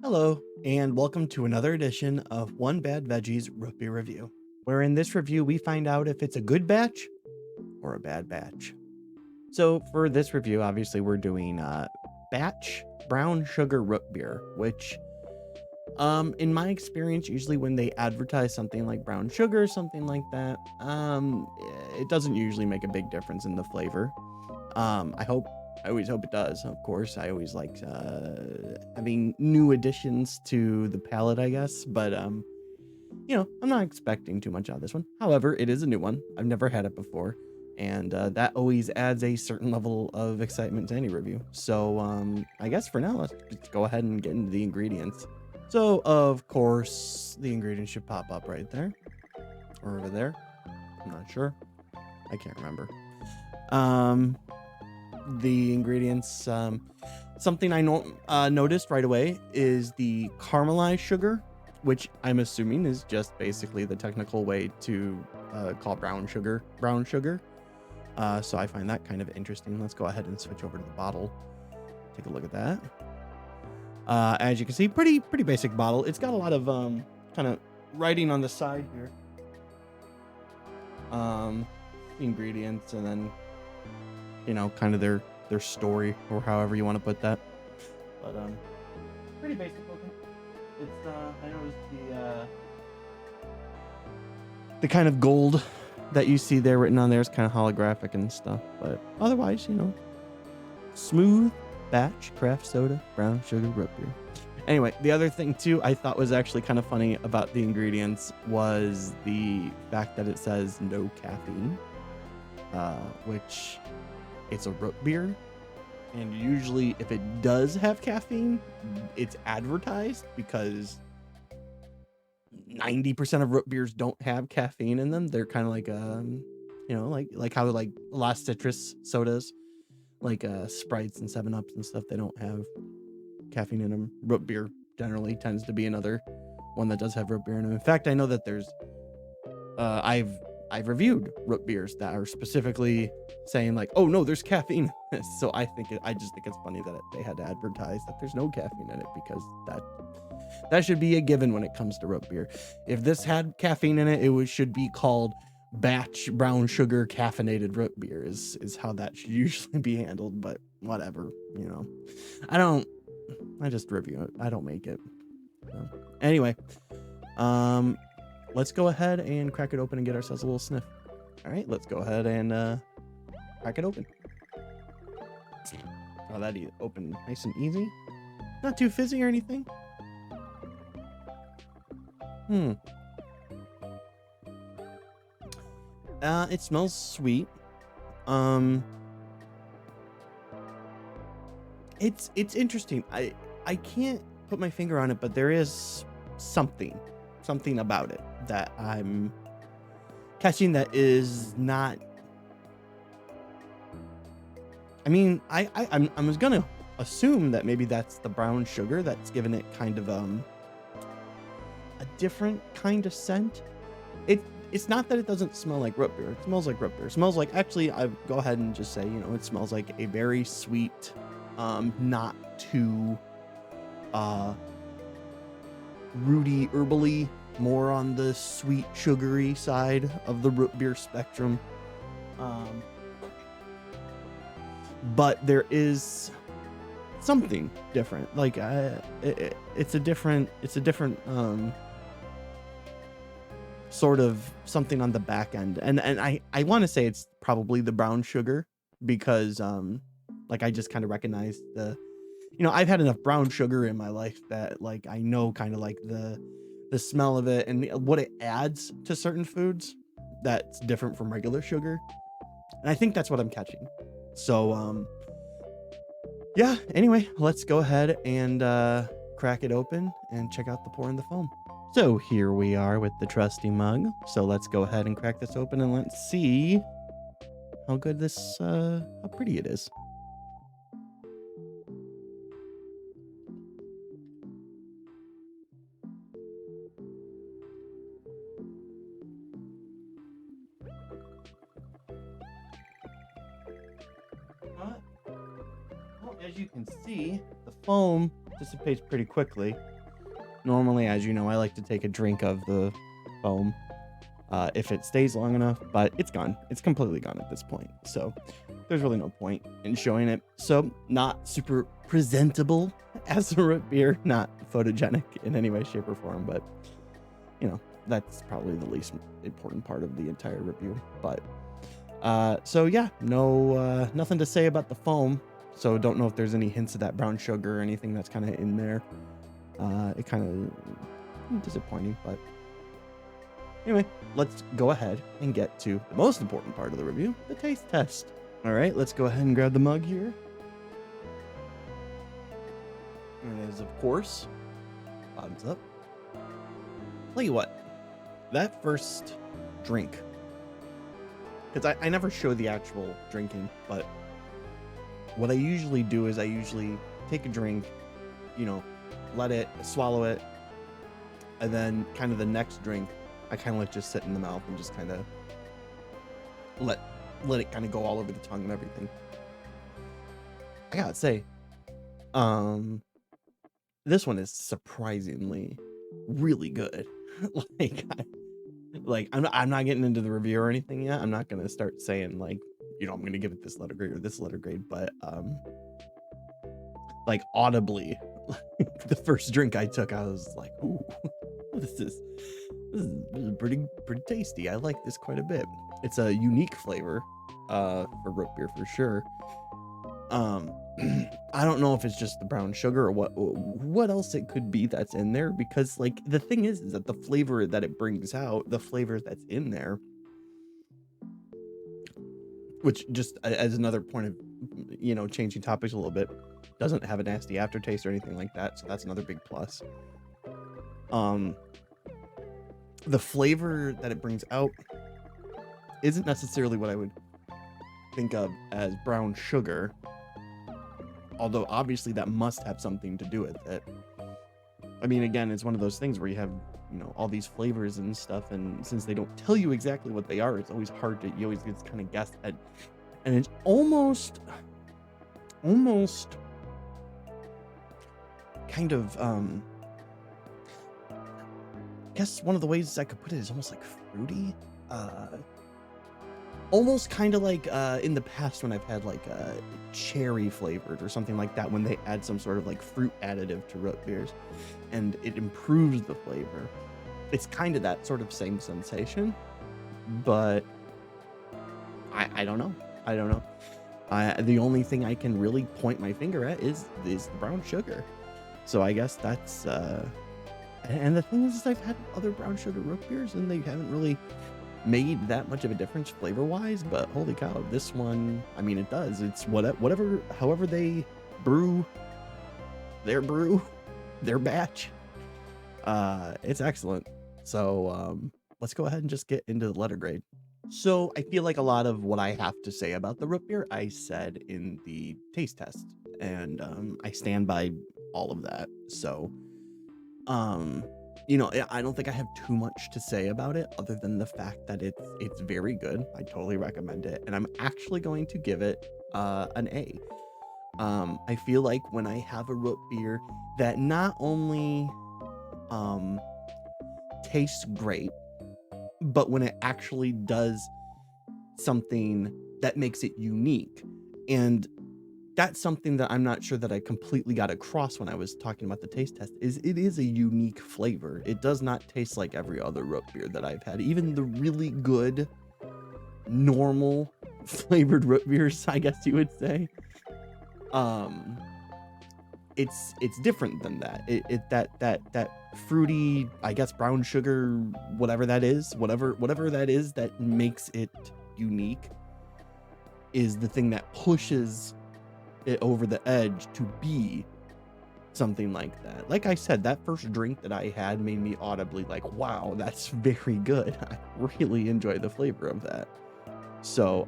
Hello, and welcome to another edition of One Bad Veggies Root Beer Review, where in this review we find out if it's a good batch or a bad batch. So for this review, obviously we're doing batch brown sugar root beer, which in my experience, usually when they advertise something like brown sugar or something like that, it doesn't usually make a big difference in the flavor. I always hope it does. Of course, I always like having new additions to the palette, I guess. But I'm not expecting too much out of this one. However, it is a new one. I've never had it before, and that always adds a certain level of excitement to any review. So I guess for now, let's just go ahead and get into the ingredients. So of course, the ingredients should pop up right there or over there. I'm not sure. I can't remember. Um, the ingredients, something I noticed right away is the caramelized sugar, which I'm assuming is just basically the technical way to call brown sugar brown sugar. So I find that kind of interesting. Let's go ahead and switch over to the bottle. Take a look at that. As you can see, pretty basic bottle. It's got a lot of kind of writing on the side here. Ingredients, and then kind of their story, or however you want to put that. But pretty basic looking. It's I noticed the kind of gold that you see there written on there is kind of holographic and stuff, but otherwise, smooth batch craft soda brown sugar root beer. Anyway, the other thing too I thought was actually kind of funny about the ingredients was the fact that it says no caffeine, which it's a root beer, and usually if it does have caffeine, it's advertised because 90% of root beers don't have caffeine in them. They're kind of like like how like a lot of citrus sodas, like Sprites and 7-Ups and stuff, they don't have caffeine in them. Root beer generally tends to be another one that does have root beer in them. In fact, I know that there's I've reviewed root beers that are specifically saying like, oh no, there's caffeine in this. So I just think it's funny that they had to advertise that there's no caffeine in it, because that should be a given when it comes to root beer. If this had caffeine in it, should be called batch brown sugar caffeinated root beer is how that should usually be handled. But whatever, I just review it. I don't make it. So, anyway, let's go ahead and crack it open and get ourselves a little sniff. All right, let's go ahead and crack it open. Oh, that open nice and easy. Not too fizzy or anything. It smells sweet. It's interesting. I can't put my finger on it, but there is something about it that I'm catching that is not. I mean, I was gonna assume that maybe that's the brown sugar that's given it kind of a different kind of scent. It's not that it doesn't smell like root beer. It smells like root beer. It smells like, actually, I go ahead and just say, it smells like a very sweet, not too rooty, herbally, more on the sweet, sugary side of the root beer spectrum. But there is something different. Like it's a different sort of something on the back end, and I want to say it's probably the brown sugar, because like I just kind of recognize I've had enough brown sugar in my life that like I know kind of like the smell of it and what it adds to certain foods that's different from regular sugar, and I think that's what I'm catching. So yeah, anyway, let's go ahead and crack it open and check out the pour in the foam. So here we are with the trusty mug. So let's go ahead and crack this open and let's see how good how pretty it is. Well, as you can see, the foam dissipates pretty quickly. Normally, as you know, I like to take a drink of the foam if it stays long enough, but it's gone. It's completely gone at this point. So there's really no point in showing it. So not super presentable as a root beer, not photogenic in any way, shape, or form, but you know, that's probably the least important part of the entire review. But so yeah, no nothing to say about the foam. So don't know if there's any hints of that brown sugar or anything that's kind of in there. It kind of disappointing, but anyway, let's go ahead and get to the most important part of the review, the taste test. All right, let's go ahead and grab the mug here. And it is, of course, bottoms up. Tell you what, that first drink, because I never show the actual drinking, but what I usually do is I usually take a drink, you know, let it swallow it, and then kind of the next drink I kind of let just sit in the mouth and just kind of let it kind of go all over the tongue and everything. I gotta say, this one is surprisingly really good. like I'm not getting into the review or anything yet. I'm not gonna start saying like, you know, I'm gonna give it this letter grade or this letter grade, but like audibly, the first drink I took, I was like, ooh, this is pretty tasty. I like this quite a bit. It's a unique flavor for root beer for sure. I don't know if it's just the brown sugar or what else it could be that's in there, because like the thing is that the flavor that it brings out, the flavor that's in there, which just as another point of, you know, changing topics a little bit, doesn't have a nasty aftertaste or anything like that, so that's another big plus. The flavor that it brings out isn't necessarily what I would think of as brown sugar, although obviously that must have something to do with it. I mean, again, it's one of those things where you have, you know, all these flavors and stuff, and since they don't tell you exactly what they are, it's always hard to, you always get kind of guess at, and it's almost kind of, I guess one of the ways I could put it is almost like fruity, almost kind of like in the past when I've had like cherry flavored or something like that, when they add some sort of like fruit additive to root beers and it improves the flavor. It's kind of that sort of same sensation, but I don't know. The only thing I can really point my finger at is the brown sugar. So I guess that's and the thing is I've had other brown sugar root beers and they haven't really made that much of a difference flavor wise, but holy cow, this one, I mean, it does. It's whatever however they brew their batch, it's excellent. So let's go ahead and just get into the letter grade. So I feel like a lot of what I have to say about the root beer I said in the taste test, and I stand by all of that. So you know, I don't think I have too much to say about it other than the fact that it's very good. I totally recommend it, and I'm actually going to give it an A. I feel like when I have a root beer that not only tastes great, but when it actually does something that makes it unique, and that's something that I'm not sure that I completely got across when I was talking about the taste test, is it is a unique flavor. It does not taste like every other root beer that I've had. Even the really good, normal flavored root beers, I guess you would say. It's different than that. That fruity, I guess, brown sugar, whatever that is, whatever that is that makes it unique, is the thing that pushes it over the edge to be something like that. Like I said, that first drink that I had made me audibly like, wow, that's very good. I really enjoy the flavor of that. So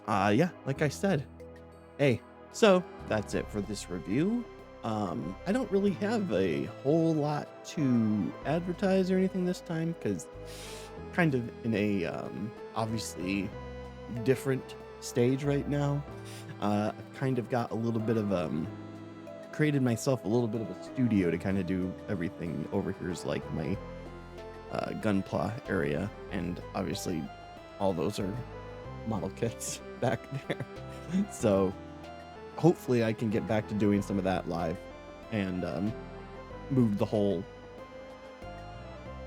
yeah, like I said, hey, so that's it for this review. I don't really have a whole lot to advertise or anything this time, because kind of in a obviously different stage right now. I've kind of got a little bit of created myself a little bit of a studio to kind of do everything. Over here is like my gunpla area, and obviously all those are model kits back there. So hopefully I can get back to doing some of that live and move the whole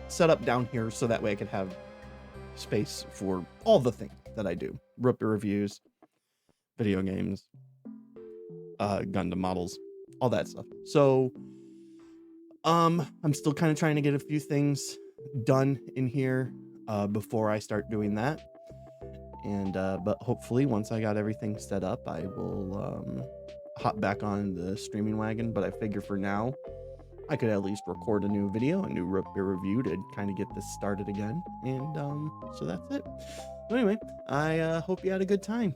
setup down here so that way I could have space for all the things that I do. Rupee reviews, video games, Gundam models, all that stuff. So I'm still kind of trying to get a few things done in here before I start doing that. And but hopefully once I got everything set up, I will hop back on the streaming wagon. But I figure for now I could at least record a new video, a new Rupee review to kind of get this started again. And so that's it. So anyway, I hope you had a good time.